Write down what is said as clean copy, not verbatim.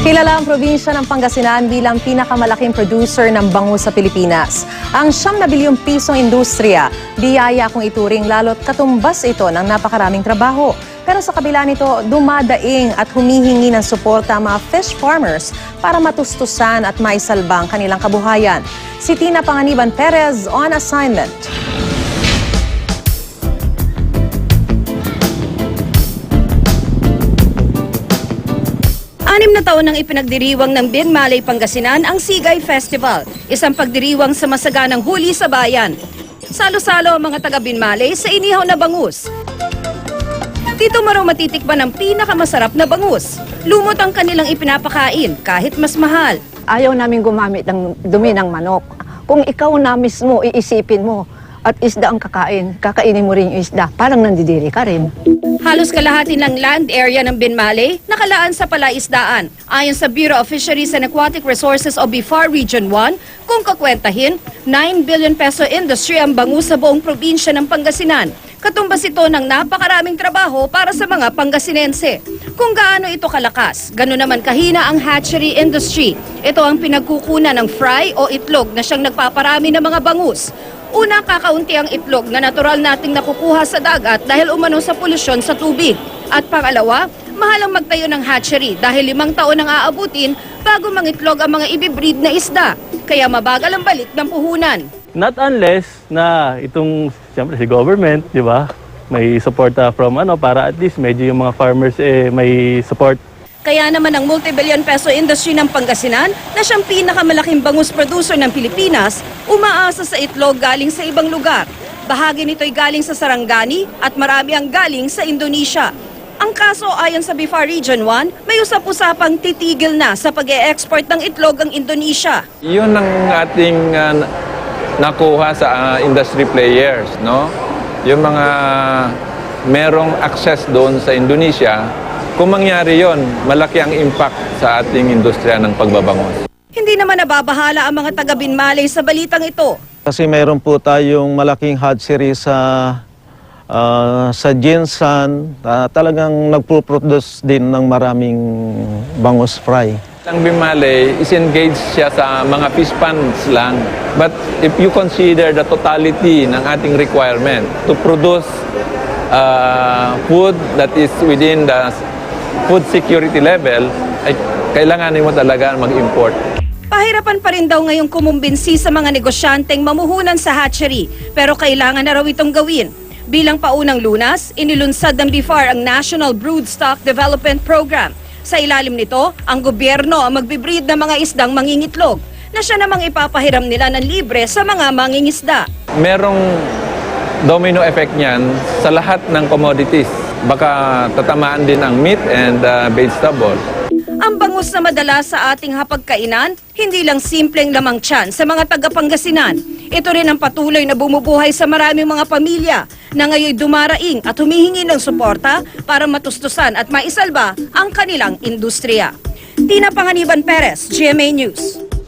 Kilala ang probinsya ng Pangasinan bilang pinakamalaking producer ng bangus sa Pilipinas. Ang 9 bilyong pisong industriya, biyaya kung ituring lalo't katumbas ito ng napakaraming trabaho. Pero sa kabila nito, dumadaing at humihingi ng suporta ang mga fish farmers para matustusan at maisalba ang kanilang kabuhayan. Si Tina Panganiban Perez on assignment. 6 na taon nang ipinagdiriwang ng Binmaley, Pangasinan ang Sigay Festival, isang pagdiriwang sa masaganang huli sa bayan. Salo-salo ang mga taga Binmaley sa inihaw na bangus. Dito mo raw matitikman ang pinakamasarap na bangus. Lumot ang kanilang ipinapakain kahit mas mahal. Ayaw namin gumamit ng dumi ng manok. Kung ikaw na mismo iisipin mo at isda ang kakainin mo rin yung isda, parang nandidiri ka rin. Halos kalahati ng land area ng Binmaley nakalaan sa palaisdaan. Ayon sa Bureau of Fisheries and Aquatic Resources o BIFAR Region 1, kung kakwentahin, 9 billion peso industry ang bangus sa buong probinsya ng Pangasinan. Katumbas ito ng napakaraming trabaho para sa mga Pangasinense. Kung gaano ito kalakas, gano'n naman kahina ang hatchery industry. Ito ang pinagkukunan ng fry o itlog na siyang nagpaparami ng mga bangus. Una, kakaunti ang itlog na natural nating nakukuha sa dagat dahil umano sa polusyon sa tubig. At pangalawa, mahal ang magtayo ng hatchery dahil 5 taon ang aabutin bago mangitlog ang mga ibibreed na isda. Kaya mabagal ang balik ng puhunan. Not unless na itong, siyempre si government, di ba? May suporta from para at least medyo yung mga farmers may support. Kaya naman ang multi-billion peso industry ng Pangasinan na siyang pinakamalaking bangus producer ng Pilipinas, umaasa sa itlog galing sa ibang lugar. Bahagi nito'y galing sa Sarangani at marami ang galing sa Indonesia. Ang kaso ayon sa BIFAR Region 1, may usap-usapang titigil na sa pag-e-export ng itlog ang Indonesia. Yun ang ating nakuha sa industry players, no? Yung mga merong access doon sa Indonesia. Kung mangyari yon, malaki ang impact sa ating industriya ng pagbabangus. Hindi naman nababahala ang mga taga Binmaley sa balitang ito. Kasi mayroon po tayong malaking hatchery sa Jinsan, talagang nagpo-produce din ng maraming bangus fry. Ang Binmaley is engaged siya sa mga fish ponds lang. But if you consider the totality ng ating requirement to produce food that is within the food security level, ay kailanganin mo talaga mag-import. Pahirapan pa rin daw ngayong kumumbinsi sa mga negosyanteng mamuhunan sa hatchery, pero kailangan na raw itong gawin. Bilang paunang lunas, inilunsad ng BIFAR ang National Broodstock Development Program. Sa ilalim nito, ang gobyerno ang magbibreed ng mga isdang mangingitlog, na siya namang ipapahiram nila ng libre sa mga mangingisda. Merong domino effect niyan sa lahat ng commodities. Baka tatamaan din ang meat and vegetable. Ang bangus na madalas sa ating hapagkainan, hindi lang simpleng lamang tiyan sa mga taga-Pangasinan. Ito rin ang patuloy na bumubuhay sa maraming mga pamilya na ngayon dumaraing at humihingi ng suporta para matustusan at maisalba ang kanilang industriya. Tina Panganiban Perez, GMA News.